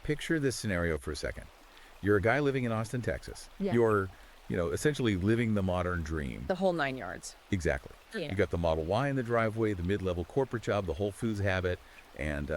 picture this scenario for a second. You're a guy living in Austin, Texas. Yeah. You're, essentially living the modern dream. The whole 9 yards. Exactly. Yeah. You got the Model Y in the driveway, the mid-level corporate job, the Whole Foods habit, and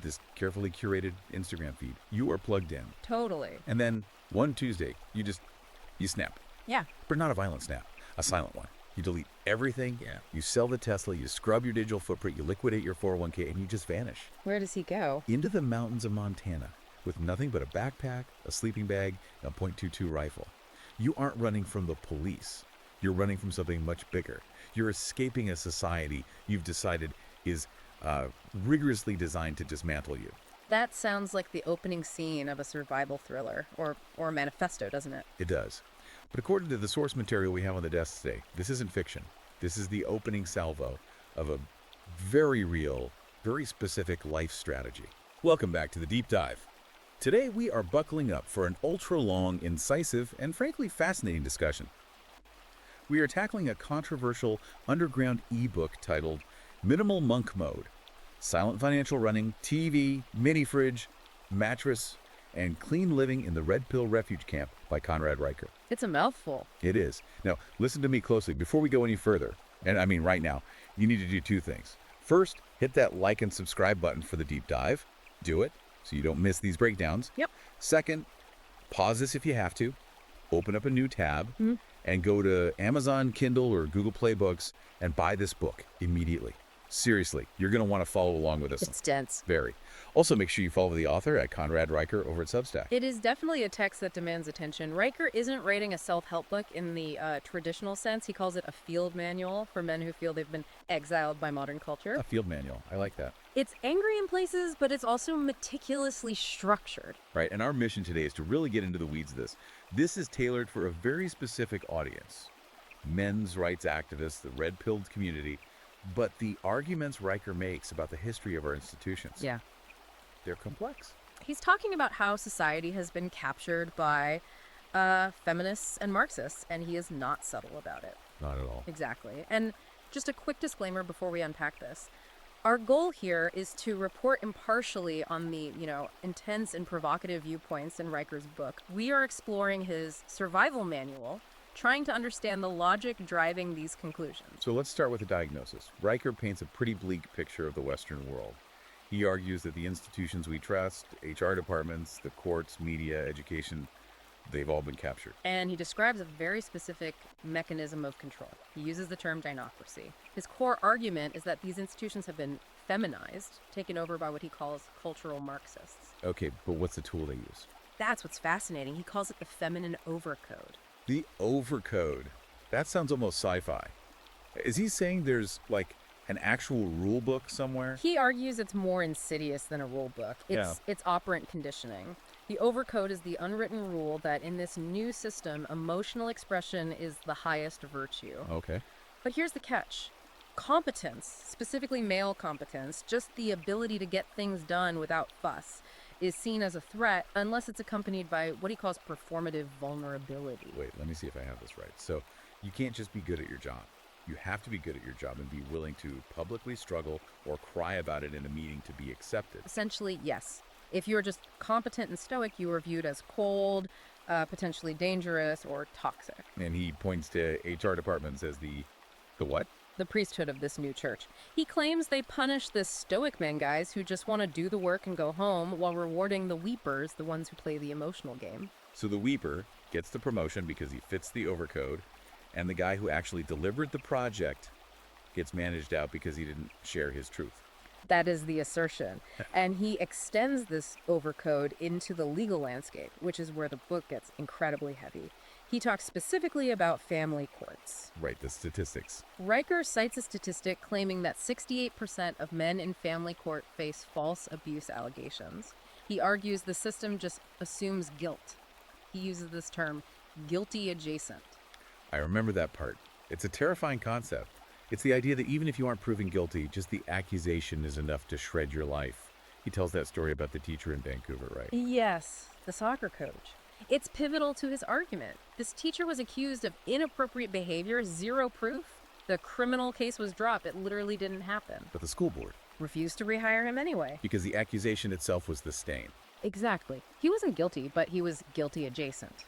this carefully curated Instagram feed. You are plugged in. Totally. And then one Tuesday, you snap. Yeah. But not a violent snap, a silent one. You delete everything. Yeah. You sell the Tesla, you scrub your digital footprint, you liquidate your 401k, and you just vanish. Where does he go? Into the mountains of Montana with nothing but a backpack, a sleeping bag, and a .22 rifle. You aren't running from the police. You're running from something much bigger. You're escaping a society you've decided is rigorously designed to dismantle you. That sounds like the opening scene of a survival thriller or a manifesto, doesn't it? It does. But according to the source material we have on the desk today, this isn't fiction. This is the opening salvo of a very real, very specific life strategy. Welcome back to the Deep Dive. Today we are buckling up for an ultra-long, incisive, and frankly fascinating discussion. We are tackling a controversial underground ebook titled Minimal Monk Mode: Silent Financial Running, TV, Mini Fridge, Mattress, and Clean Living in the Red Pill Refuge Camp by Conrad Riker. It's a mouthful. It is. Now, listen to me closely. Before we go any further, and I mean right now, you need to do two things. First, hit that like and subscribe button for the deep dive. Do it so you don't miss these breakdowns. Yep. Second, pause this if you have to, open up a new tab, and go to Amazon Kindle or Google Play Books and buy this book immediately. Seriously, you're going to want to follow along with us. It's dense. Very. Also, make sure you follow the author at Conrad Riker over at Substack. It is definitely a text that demands attention. Riker isn't writing a self-help book in the traditional sense. He calls it a field manual for men who feel they've been exiled by modern culture. A field manual. I like that. It's angry in places, but it's also meticulously structured. Right, and our mission today is to really get into the weeds of this. This is tailored for a very specific audience. Men's rights activists, the red-pilled community, but the arguments Riker makes about the history of our institutions, Yeah. they're complex. He's talking about how society has been captured by feminists and Marxists, and he is not subtle about it. Not at all. Exactly. And just a quick disclaimer before we unpack this. Our goal here is to report impartially on the, intense and provocative viewpoints in Riker's book. We are exploring his survival manual, trying to understand the logic driving these conclusions. So let's start with the diagnosis. Riker paints a pretty bleak picture of the Western world. He argues that the institutions we trust, HR departments, the courts, media, education, they've all been captured. And he describes a very specific mechanism of control. He uses the term dynocracy. His core argument is that these institutions have been feminized, taken over by what he calls cultural Marxists. Okay, but what's the tool they use? That's what's fascinating. He calls it the feminine overcode. The overcode. That sounds almost sci-fi. Is he saying there's like an actual rule book somewhere? He argues it's more insidious than a rule book. It's operant conditioning. The overcode is the unwritten rule that in this new system, emotional expression is the highest virtue. Okay. But here's the catch. Competence, specifically male competence, just the ability to get things done without fuss, is seen as a threat unless it's accompanied by what he calls performative vulnerability. Wait, let me see if I have this right. So you can't just be good at your job. You have to be good at your job and be willing to publicly struggle or cry about it in a meeting to be accepted. Essentially, yes. If you're just competent and stoic, you are viewed as cold, potentially dangerous, or toxic. And he points to HR departments as the what? The priesthood of this new church. He claims they punish the stoic men guys who just want to do the work and go home while rewarding the weepers, the ones who play the emotional game. So the weeper gets the promotion because he fits the overcode, and the guy who actually delivered the project gets managed out because he didn't share his truth. That is the assertion. And he extends this overcode into the legal landscape, which is where the book gets incredibly heavy. He talks specifically about family courts. Right, the statistics. Riker cites a statistic claiming that 68% of men in family court face false abuse allegations. He argues the system just assumes guilt. He uses this term, guilty adjacent. I remember that part. It's a terrifying concept. It's the idea that even if you aren't proven guilty, just the accusation is enough to shred your life. He tells that story about the teacher in Vancouver, right? Yes, the soccer coach. It's pivotal to his argument. This teacher was accused of inappropriate behavior, zero proof. The criminal case was dropped. It literally didn't happen. But the school board. Refused to rehire him anyway. Because the accusation itself was the stain. Exactly. He wasn't guilty, but he was guilty adjacent.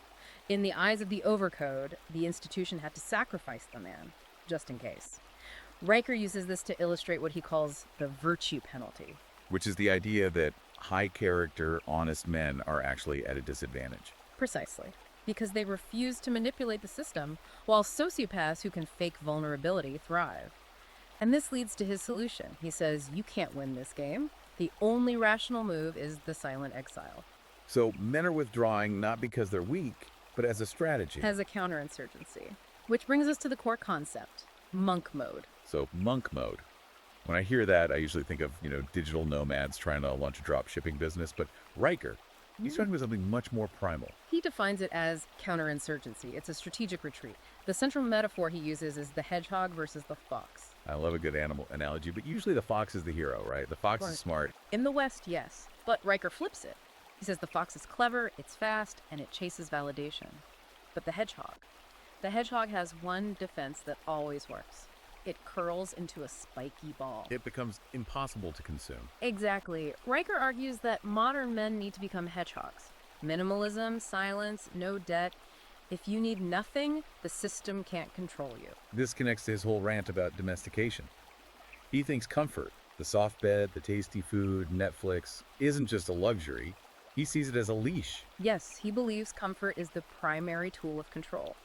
In the eyes of the overcode, the institution had to sacrifice the man, just in case. Riker uses this to illustrate what he calls the virtue penalty. Which is the idea that high character, honest men are actually at a disadvantage. Precisely. Because they refuse to manipulate the system, while sociopaths who can fake vulnerability thrive. And this leads to his solution. He says, you can't win this game. The only rational move is the silent exile. So men are withdrawing not because they're weak, but as a strategy. As a counterinsurgency. Which brings us to the core concept, monk mode. So monk mode. When I hear that, I usually think of, digital nomads trying to launch a drop shipping business, but Riker, he's talking about something much more primal. He defines it as counterinsurgency. It's a strategic retreat. The central metaphor he uses is the hedgehog versus the fox. I love a good animal analogy, but usually the fox is the hero, right? The fox is smart. In the West, yes. But Riker flips it. He says the fox is clever, it's fast, and it chases validation. But the hedgehog has one defense that always works. It curls into a spiky ball. It becomes impossible to consume. Exactly. Riker argues that modern men need to become hedgehogs. Minimalism, silence, no debt. If you need nothing, the system can't control you. This connects to his whole rant about domestication. He thinks comfort, the soft bed, the tasty food, Netflix, isn't just a luxury. He sees it as a leash. Yes, he believes comfort is the primary tool of control.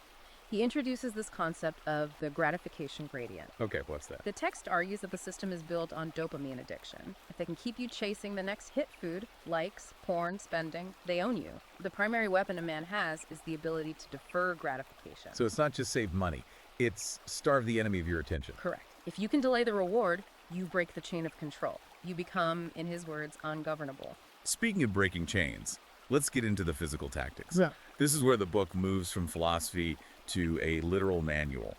He introduces this concept of the gratification gradient. Okay, what's that? The text argues that the system is built on dopamine addiction. If they can keep you chasing the next hit food, likes, porn, spending, they own you. The primary weapon a man has is the ability to defer gratification. So it's not just save money, it's starve the enemy of your attention. Correct. If you can delay the reward, you break the chain of control. You become, in his words, ungovernable. Speaking of breaking chains, let's get into the physical tactics. Yeah. This is where the book moves from philosophy to a literal manual.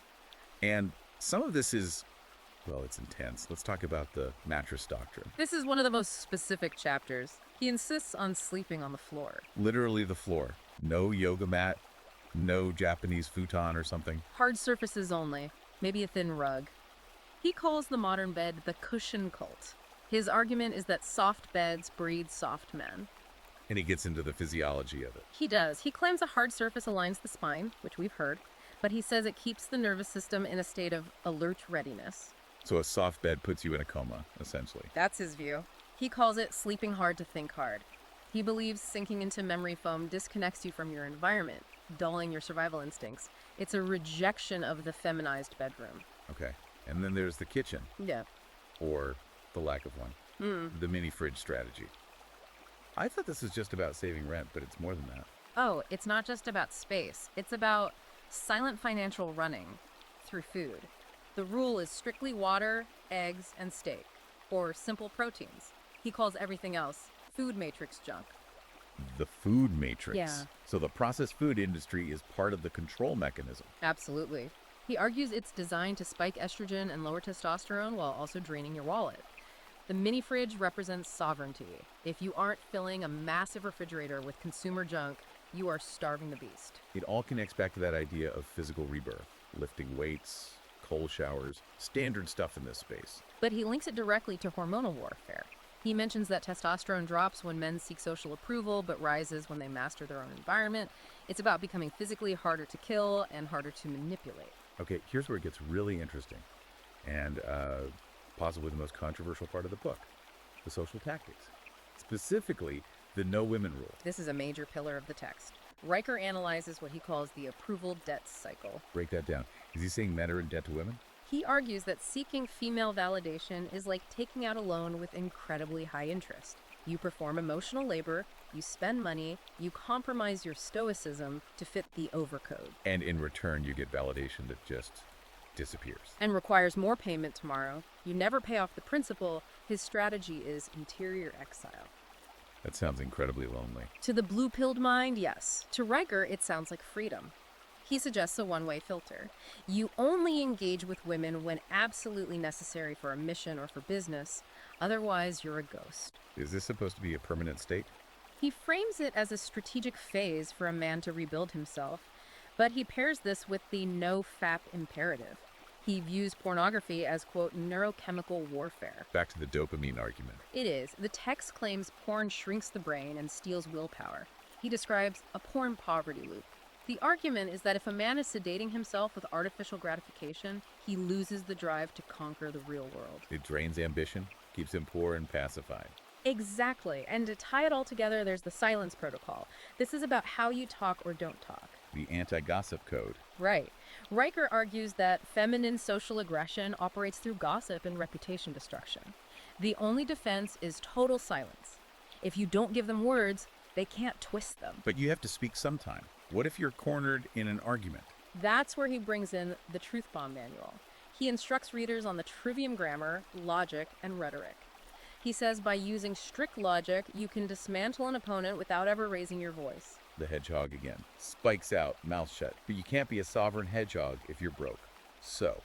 And some of this is, well, it's intense. Let's talk about the mattress doctrine. This is one of the most specific chapters. He insists on sleeping on the floor. Literally the floor. No yoga mat, no Japanese futon or something. Hard surfaces only, maybe a thin rug. He calls the modern bed the cushion cult. His argument is that soft beds breed soft men. And he gets into the physiology of it. He does. He claims a hard surface aligns the spine, which we've heard, but he says it keeps the nervous system in a state of alert readiness. So a soft bed puts you in a coma, essentially. That's his view. He calls it sleeping hard to think hard. He believes sinking into memory foam disconnects you from your environment, dulling your survival instincts. It's a rejection of the feminized bedroom. Okay. And then there's the kitchen, Yeah. or the lack of one. The mini fridge strategy. I thought this was just about saving rent, but it's more than that. Oh, it's not just about space. It's about silent financial running through food. The rule is strictly water, eggs, and steak, or simple proteins. He calls everything else food matrix junk. The food matrix. Yeah. So the processed food industry is part of the control mechanism. Absolutely. He argues it's designed to spike estrogen and lower testosterone while also draining your wallet. The mini fridge represents sovereignty. If you aren't filling a massive refrigerator with consumer junk, you are starving the beast. It all connects back to that idea of physical rebirth, lifting weights, cold showers, standard stuff in this space. But he links it directly to hormonal warfare. He mentions that testosterone drops when men seek social approval, but rises when they master their own environment. It's about becoming physically harder to kill and harder to manipulate. Okay, here's where it gets really interesting, and possibly the most controversial part of the book, the social tactics. Specifically, the no women rule. This is a major pillar of the text. Riker analyzes what he calls the approval debt cycle. Break that down. Is he saying men are in debt to women? He argues that seeking female validation is like taking out a loan with incredibly high interest. You perform emotional labor, you spend money, you compromise your stoicism to fit the overcode. And in return, you get validation that just disappears. And requires more payment tomorrow. You never pay off the principal. His strategy is interior exile. That sounds incredibly lonely. To the blue-pilled mind, yes. To Riker, it sounds like freedom. He suggests a one-way filter. You only engage with women when absolutely necessary for a mission or for business. Otherwise, you're a ghost. Is this supposed to be a permanent state? He frames it as a strategic phase for a man to rebuild himself, but he pairs this with the no-fap imperative. He views pornography as, quote, neurochemical warfare. Back to the dopamine argument. It is. The text claims porn shrinks the brain and steals willpower. He describes a porn poverty loop. The argument is that if a man is sedating himself with artificial gratification, he loses the drive to conquer the real world. It drains ambition, keeps him poor and pacified. Exactly. And to tie it all together, there's the silence protocol. This is about how you talk or don't talk. The anti-gossip code. Right. Riker argues that feminine social aggression operates through gossip and reputation destruction. The only defense is total silence. If you don't give them words, they can't twist them. But you have to speak sometime. What if you're cornered in an argument? That's where he brings in the Truth Bomb Manual. He instructs readers on the trivium grammar, logic, and rhetoric. He says by using strict logic, you can dismantle an opponent without ever raising your voice. The hedgehog again. Spikes out, mouth shut. But you can't be a sovereign hedgehog if you're broke. So,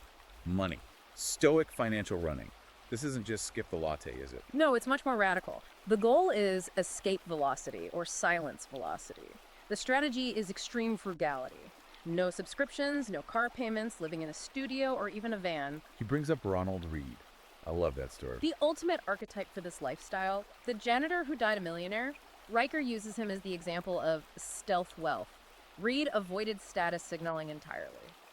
money. Stoic financial running. This isn't just skip the latte, is it? No, it's much more radical. The goal is escape velocity or silence velocity. The strategy is extreme frugality. No subscriptions, no car payments, living in a studio or even a van. He brings up Ronald Reed. I love that story. The ultimate archetype for this lifestyle, the janitor who died a millionaire, Riker uses him as the example of stealth wealth. Reed avoided status signaling entirely.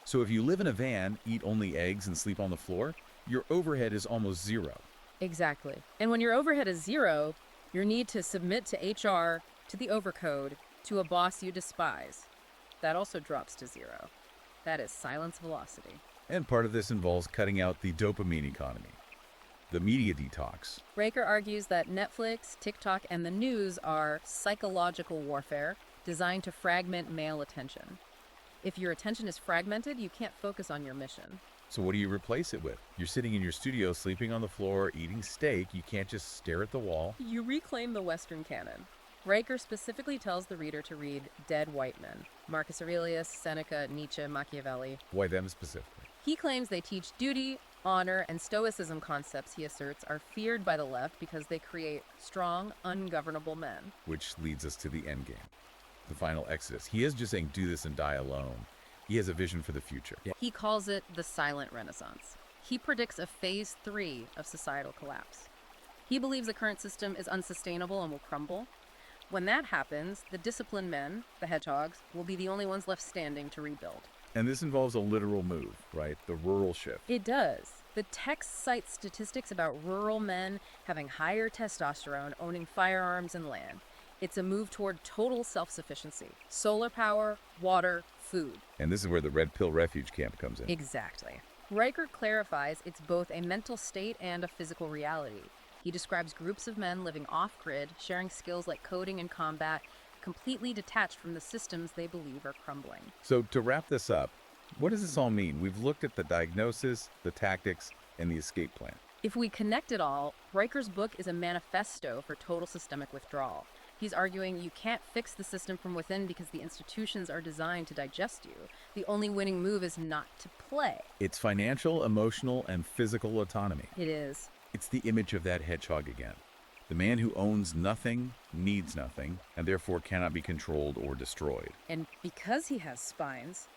So if you live in a van, eat only eggs, and sleep on the floor, your overhead is almost zero. Exactly. And when your overhead is zero, your need to submit to HR, to the overcode, to a boss you despise, that also drops to zero. That is silence velocity. And part of this involves cutting out the dopamine economy, the media detox. Riker argues that Netflix, TikTok, and the news are psychological warfare designed to fragment male attention. If your attention is fragmented, you can't focus on your mission. So what do you replace it with? You're sitting in your studio, sleeping on the floor, eating steak. You can't just stare at the wall. You reclaim the Western canon. Riker specifically tells the reader to read Dead White Men, Marcus Aurelius, Seneca, Nietzsche, Machiavelli. Why them specifically? He claims they teach duty, honor, and stoicism concepts he asserts are feared by the left because they create strong, ungovernable men. Which leads us to the end game, the final exodus. He is just saying do this and die alone. He has a vision for the future. He calls it the silent renaissance. He predicts a phase 3 of societal collapse. He believes the current system is unsustainable and will crumble. When that happens, the disciplined men, the hedgehogs, will be the only ones left standing to rebuild. And this involves a literal move, right? The rural shift. It does. The text cites statistics about rural men having higher testosterone, owning firearms and land. It's a move toward total self-sufficiency. Solar power, water, food. And this is where the Red Pill Refuge Camp comes in. Exactly. Riker clarifies it's both a mental state and a physical reality. He describes groups of men living off-grid, sharing skills like coding and combat, completely detached from the systems they believe are crumbling. So to wrap this up, what does this all mean? We've looked at the diagnosis, the tactics, and the escape plan. If we connect it all, Riker's book is a manifesto for total systemic withdrawal. He's arguing you can't fix the system from within because the institutions are designed to digest you. The only winning move is not to play. It's financial, emotional, and physical autonomy. It is. It's the image of that hedgehog again. The man who owns nothing, needs nothing, and therefore cannot be controlled or destroyed. And because he has spines,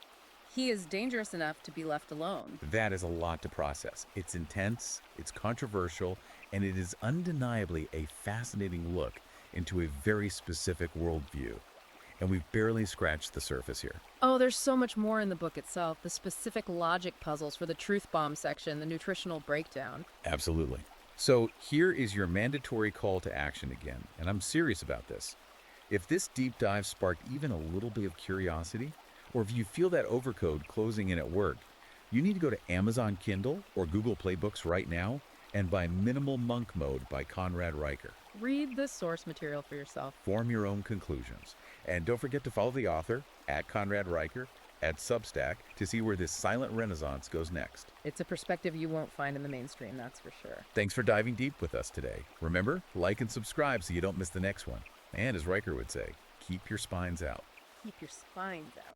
he is dangerous enough to be left alone. That is a lot to process. It's intense, it's controversial, and it is undeniably a fascinating look into a very specific worldview. And we've barely scratched the surface here. Oh, there's so much more in the book itself. The specific logic puzzles for the truth bomb section, the nutritional breakdown. Absolutely. So here is your mandatory call to action again, and I'm serious about this. If this deep dive sparked even a little bit of curiosity, or if you feel that overcode closing in at work, you need to go to Amazon Kindle or Google Play Books right now and buy Minimal Monk Mode by Conrad Riker. Read the source material for yourself. Form your own conclusions. And don't forget to follow the author, at Conrad Riker, at Substack, to see where this silent renaissance goes next. It's a perspective you won't find in the mainstream, that's for sure. Thanks for diving deep with us today. Remember, like and subscribe so you don't miss the next one. And as Riker would say, keep your spines out. Keep your spines out.